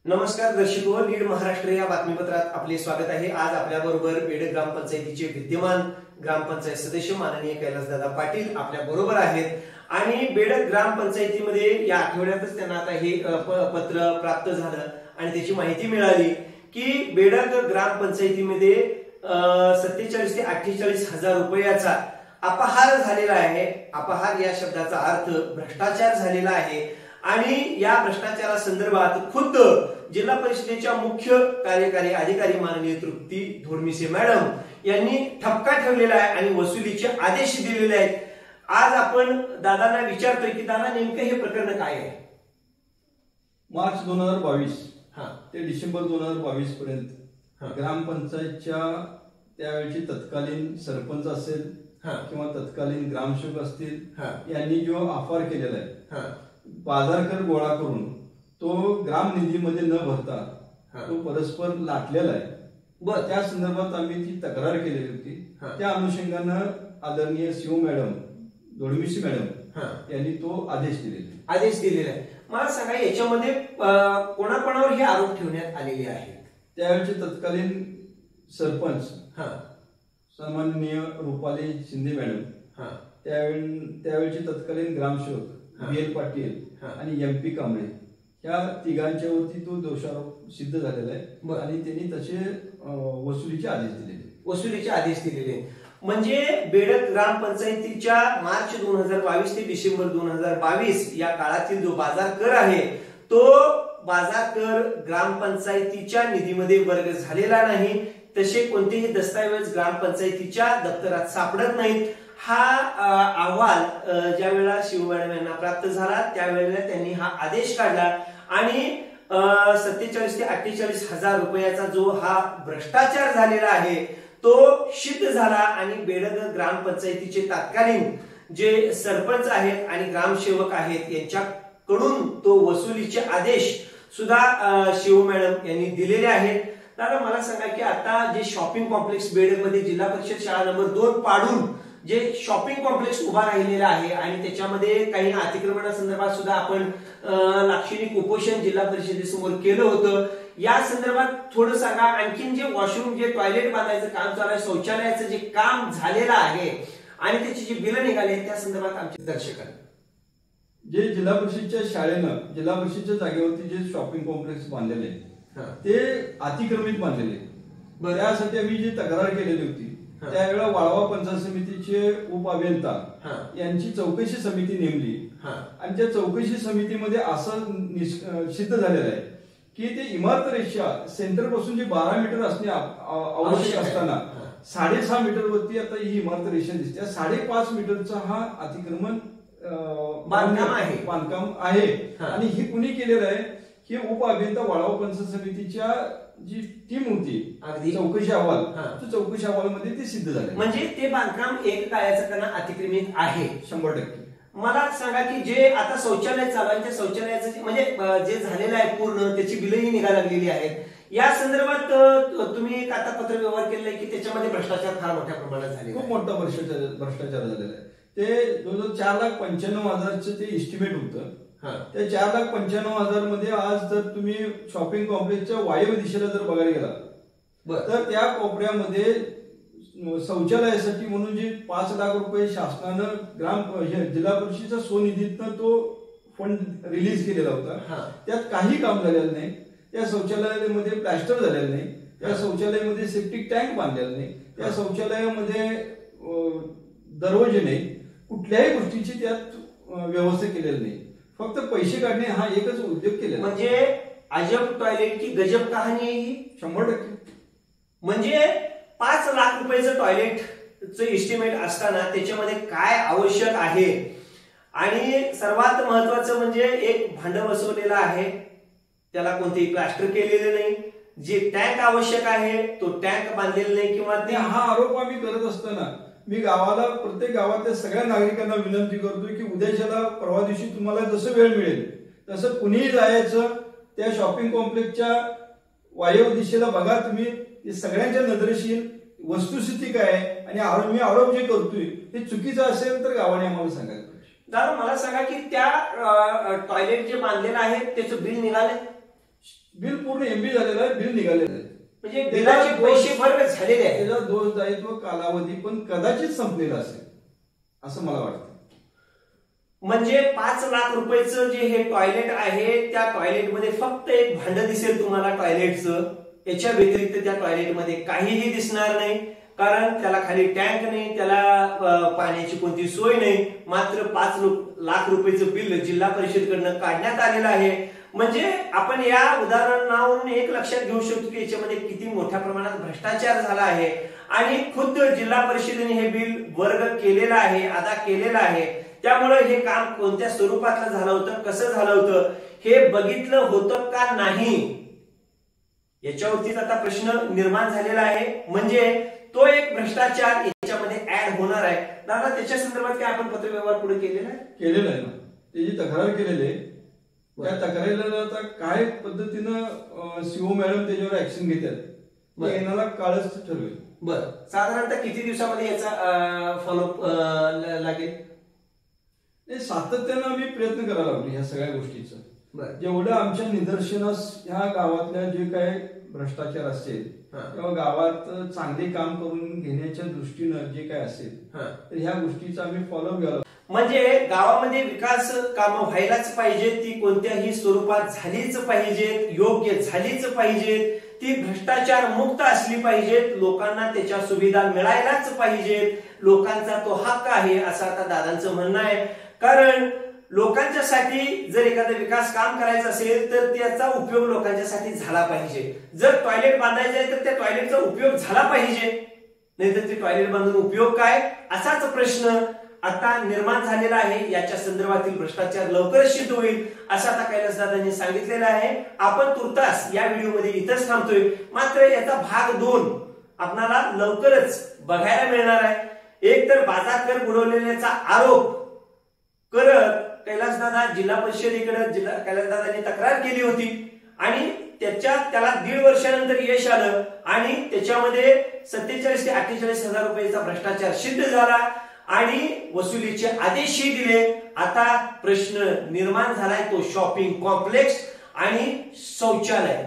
नमस्कार दर्शक हो, लीड महाराष्ट्र या बातमीपत्रात आपले स्वागत आहे। आज आपल्या बरोबर बेडग ग्रामपंचायतीचे विद्यमान ग्रामपंचायत सदस्य माननीय कैलासदादा पाटील आपल्या बरोबर आहेत आणि बेडग ग्रामपंचायतीमध्ये या आठवड्यातच त्यांना आता हे पत्र प्राप्त झालं आणि त्याची माहिती मिळाली की बेडग ग्रामपंचायतीमध्ये 47 ते 48 हजार रुपयाचा अपहार झालेला आहे। अपहार या शब्दाचा अर्थ भ्रष्टाचार झालेला आहे आणि या भ्रष्टाचारा संदर्भात खुद्द जिल्हा परिषदेच्या मुख्य कार्यकारी अधिकारी माननीय तृप्ती धोडमिसे मॅडम यांनी ठपका ठेवलेला आहे आणि वसुलीचे आदेश दिलेले आहेत। आज आपण दादांना विचारतोय की दादा नेमकं हे प्रकरण काय आहे। मार्च 2022 ते डिसेंबर 2022 पर्यंत ग्रामपंचायतच्या त्यावेळची तत्कालीन सरपंच असेल किंवा तत्कालीन ग्रामसेवक असतील यांनी जो अफार केलेला आहे बाजार कर गोळा करून तो ग्राम निधीमध्ये न भरता तो परस्पर लाटलेला आहे। त्या संदर्भात आम्ही ती तक्रार केलेली होती। त्या अनुषंगानं आदरणीय सीओ मॅडम धोडमिसे मॅडम यांनी तो आदेश दिलेला आहे। मला सांगा याच्यामध्ये कोणाकोणावर हे आरोप ठेवण्यात आलेले आहेत। त्यावेळचे तत्कालीन सरपंच सन्माननीय रुपाली शिंदे मॅडम, त्यावेळचे तत्कालीन ग्रामसेवक BL पाटील आणि MP कांबळे या तिघांच्यावरती तो दोषारोप सिद्ध झालेला आहे आणि त्यांनी तसे वसुलीचे आदेश दिलेले म्हणजे बेडग ग्रामपंचायतीच्या मार्च 2022 ते डिसेंबर 2022 या काळातील जो बाजार कर आहे तो बाजार कर ग्रामपंचायतीच्या निधीमध्ये वर्ग झालेला नाही। तसे कोणतेही दस्तावेज ग्रामपंचायतीच्या दप्तरात सापडत नाहीत। हा अहवाल ज्या वेळेला शिव मॅडम यांना प्राप्त झाला त्यावेळेला त्यांनी हा आदेश काढला आणि 47 ते 48 हजार रुपयाचा जो हा भ्रष्टाचार झालेला आहे तो सिद्ध झाला आणि बेडग ग्रामपंचायतीचे तत्कालीन जे सरपंच आहेत आणि ग्रामसेवक आहेत यांच्याकडून तो वसुलीचे आदेश सुद्धा शिव मॅडम यांनी दिलेले आहेत। दादा मला सांगा की आता जे शॉपिंग कॉम्प्लेक्स बेडग मध्ये जिल्हा परिषद शाळा नंबर 2 पाडून जे शॉपिंग कॉम्प्लेक्स उभा राहिलेला आहे आणि त्याच्यामध्ये काही अतिक्रमणासंदर्भात सुद्धा आपण लाक्षणिक उपोषण जिल्हा परिषदेसमोर केलं होतं। या संदर्भात थोडं सांगा। आणखीन जे वॉशरूम जे टॉयलेट बांधायचं काम चालू आहे शौचालयाचं जे काम झालेलं आहे आणि त्याची जी बिलं निघाली त्या संदर्भात आमच्या दर्शकांना जे जिल्हा परिषदच्या शाळेनं जिल्हा परिषदच्या जागेवरती जे शॉपिंग कॉम्प्लेक्स बांधलेले ते अतिक्रमित बांधलेले त्यासाठी आम्ही जी तक्रार केलेली होती त्यावेळेला वाळवा पंचायत समितीचे उप-अभियंता यांची चौकशी समिती नेमली आणि त्या चौकशी समितीमध्ये असं सिद्ध झालेलं आहे की ते इमारत रेषा सेंटर पासून जे 12 मीटर असणे आवश्यक असताना 6.5 मीटर वरती आता ही इमारत रेषा दिसते। 5.5 मीटरचा हा अतिक्रमण बांधकाम आहे आणि हे कुणी केलेलं आहे हे उप-अभियंता वाळवा पंचायत समितीच्या जी टीम होती चौकशी अहवाल चौकशी अहवालामध्ये ते सिद्ध झाले म्हणजे ते बांधकाम एक काळाचं त्यांना अतिक्रमित आहे 100%। मला सांगा की जे आता शौचालय चालू आहे त्या शौचालयाचं म्हणजे जे झालेलं आहे पूर्ण त्याची बिलही निघायला लागलेली आहेत। या संदर्भात तुम्ही एक आता पत्र व्यवहार केलेला आहे की त्याच्यामध्ये भ्रष्टाचार फार मोठ्या प्रमाणात झालेला खूप मोठा भ्रष्टाचार झालेला आहे। ते 4,95,000 ते एस्टिमेट होतं। त्या 4,95,000 मध्ये आज जर तुम्ही शॉपिंग कॉम्प्लेक्सच्या वायव्य दिशेला जर बघायला गेला तर त्या कोपऱ्यामध्ये शौचालयासाठी म्हणून जे 5 लाख रुपये शासनानं जिल्हा परिषदेच्या स्वनिधीतनं तो फंड रिलीज केलेला होता त्यात काही काम झालेलं नाही। त्या शौचालयामध्ये प्लॅस्टर झालेलं नाही, त्या शौचालयामध्ये सेप्टिक टँक बांधलेला नाही, त्या शौचालयामध्ये दरवाजे नाही, कुठल्याही गोष्टीची त्यात व्यवस्था केलेली नाही। फक्त पैसे काढणे हा एकच उद्योग केलेला म्हणजे अजब टॉयलेट की गजब कहाणी आहे ही 100%। म्हणजे 5 लाख रुपयाचं टॉयलेटचं एस्टिमेट असताना त्याच्यामध्ये काय आवश्यक आहे आणि सर्वात महत्वाचं म्हणजे एक भांड बसवलेलं आहे त्याला कोणतेही प्लास्टर केलेले नाही, जे टँक आवश्यक आहे तो टँक बांधलेला नाही किंवा ते हा आरोप आम्ही करत असताना मी प्रत्येक गावातल्या सगळ्या नागरिकांना विनंती करतोय की उद्याच्याला परवा दिवशी तुम्हाला जसं वेळ मिळेल तसं कुणीही जायचं त्या शॉपिंग कॉम्प्लेक्सच्या वायव्य दिशेला बघा तुम्ही सगळ्यांच्या नजरेशील वस्तुस्थिती काय आणि मी आरोप जे करतोय ते चुकीचं असेल तर गावाने आम्हाला सांगायचं। दादा मला सांगा की त्या टॉयलेट जे बांधलेलं आहे त्याचं बिल निघाले बिल पूर्ण एमबी झालेलं आहे, बिल निघालेलं आहे. म्हणजे बिलाचे पैसे भरले झालेले आहेत. त्याचा दोष दायित्व कालावधी पण कदाचित संपलेला असेल असं मला वाटतं. म्हणजे 5 लाख रुपयाचं जे हे टॉयलेट आहे त्या टॉयलेटमध्ये फक्त एक भांड दिसेल तुम्हाला टॉयलेटचं. याच्या व्यतिरिक्त त्या टॉयलेटमध्ये काहीही दिसणार नाही, कारण त्याला खाली टँक नाही, त्याला पाण्याची कोणती सोय नाही. मात्र 5 लाख रुपयाचं बिल जिल्हा परिषदेकडनं काढण्यात आलेलं आहे. म्हणजे आपण या उदाहरणावरून एक लक्षात घेऊ शकतो की याच्यामध्ये किती मोठ्या प्रमाणात भ्रष्टाचार झाला आहे. आणि खुद्द जिल्हा परिषदेने हे बिल वर्ग केलेलं आहे, अदा केलेलं आहे. त्यामुळे हे काम कोणत्या स्वरूपातलं झालं होतं, कसं झालं होतं हे बघितलं होतं का नाही याच्यावरतीच आता प्रश्न निर्माण झालेला आहे. म्हणजे तो एक भ्रष्टाचार याच्यामध्ये ऍड होणार आहे. दादा त्याच्या संदर्भात काय आपण पत्रव्यवहार पुढे केलेला आहे ना, त्याची तक्रार केलेली आहे. त्या तक्रारीला आता काय पद्धतीनं सीओ मॅडम त्याच्यावर ऍक्शन घेतात येणारा काळच ठरवेल. बरं, साधारणतः किती दिवसामध्ये याचा फॉलोअप लागेल? सातत्यानं आम्ही प्रयत्न करायला लागलो ह्या सगळ्या गोष्टीचं. जेवढं आमच्या निदर्शनास ह्या गावातल्या जे काही भ्रष्टाचार असेल किंवा गावात चांगले काम करून घेण्याच्या दृष्टीनं जे काय असेल तर ह्या गोष्टीचा आम्ही फॉलोअप घ्यायला. म्हणजे गावामध्ये विकास कामं व्हायलाच पाहिजेत, ती कोणत्याही स्वरूपात झालीच पाहिजेत, योग्य झालीच पाहिजेत, ती भ्रष्टाचार मुक्त असली पाहिजेत, लोकांना त्याच्या सुविधा मिळायलाच पाहिजेत, लोकांचा तो हक्क आहे असं आता दादांचं म्हणणं आहे. कारण लोकांच्यासाठी जर एखादं विकास काम करायचं असेल तर त्याचा उपयोग लोकांच्यासाठी झाला पाहिजे. जर टॉयलेट बांधायचं आहे तर त्या टॉयलेटचा उपयोग झाला पाहिजे, नाहीतर ते टॉयलेट बांधून उपयोग काय असाच प्रश्न आता निर्माण झालेला आहे. याच्या संदर्भातील भ्रष्टाचार लवकरच सिद्ध होईल असं आता कैलासदादांनी सांगितलेलं आहे. आपण तुर्तास या व्हिडिओमध्ये इथंच थांबतोय. मात्र याचा भाग 2 आपल्याला लवकरच बघायला मिळणार आहे. एक तर बाजार कर बुडवलेल्याचा आरोप करत कैलासदादा जिल्हा परिषदेकडे कैलासदादांनी तक्रार केली होती आणि त्याला 1.5 वर्षानंतर यश आलं आणि त्याच्यामध्ये 47 ते 48 हजार रुपयाचा भ्रष्टाचार सिद्ध झाला आणि वसुलीचे आदेशही दिले. आता प्रश्न निर्माण झालाय तो शॉपिंग कॉम्प्लेक्स आणि शौचालय